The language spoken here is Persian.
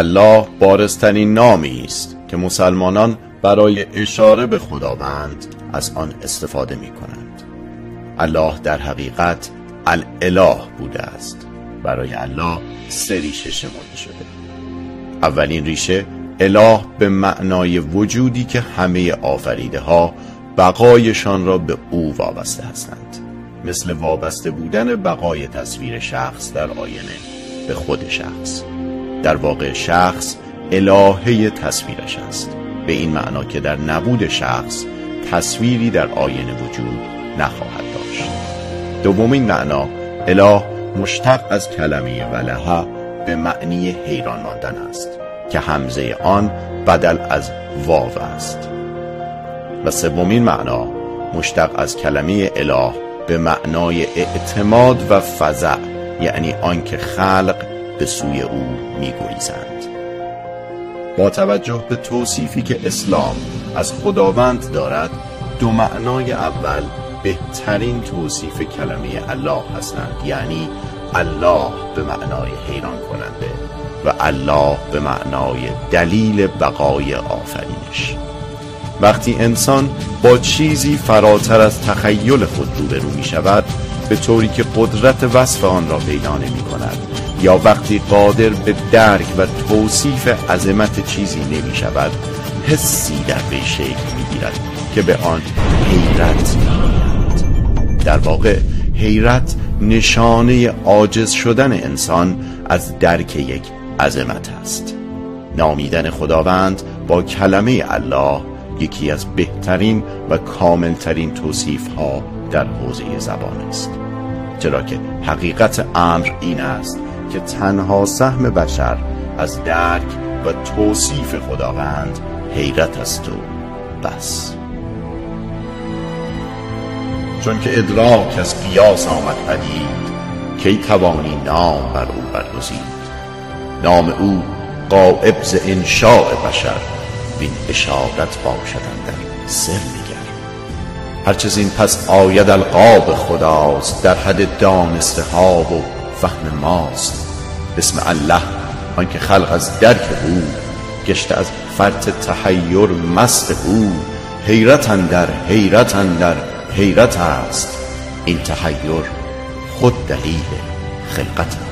الله بارزترین نامی است که مسلمانان برای اشاره به خداوند از آن استفاده می کنند. الله در حقیقت الاله بوده است. برای الله سه ریشه شمرده شده. اولین ریشه، اله به معنای وجودی که همه آفریده ها بقایشان را به او وابسته هستند، مثل وابسته بودن بقای تصویر شخص در آینه به خود شخص. در واقع شخص الهه تصویرش است، به این معنا که در نبود شخص تصویری در آینه وجود نخواهد داشت. دومین معنا، اله مشتق از کلمه وله به معنی حیران ماندن است که همزه آن بدل از واو است. و سومین معنا، مشتق از کلمه اله به معنای اعتماد و فزع، یعنی آنکه خلق به سوی او می‌گریزند. با توجه به توصیفی که اسلام از خداوند دارد، دو معنای اول بهترین توصیف کلمه الله هستند، یعنی الله به معنای حیران کننده و الله به معنای دلیل بقای آفرینش. وقتی انسان با چیزی فراتر از تخیل خود روبرو می شود، به طوری که قدرت وصف آن را پیدا نمی کند، یا وقتی قادر به درک و توصیف عظمت چیزی نمی شود، حسی در وی شکل می گیرد که به آن حیرت می گویند. در واقع حیرت نشانه عاجز شدن انسان از درک یک عظمت است. نامیدن خداوند با کلمه الله یکی از بهترین و کاملترین توصیف ها در حوزه زبان است، چرا که حقیقت امر این است که تنها سهم بشر از درک و توصیف خداوند حیرت است و بس. چون که ادراک از قیاس آمد پدید، کی توانی نام بر او برگزید. نام او غایب ز انشاء بشر، بین اشارت باشد در سر نگر. هرچه این پس آید القاب خداست، در حد دانسته ها و فهم ماست. بسم الله آنکه خلق از درک او، گشته از فرط تحیر مست او. حیرت اندر حیرت اندر حیرت است، این تحیر خود دلیل خلقت است.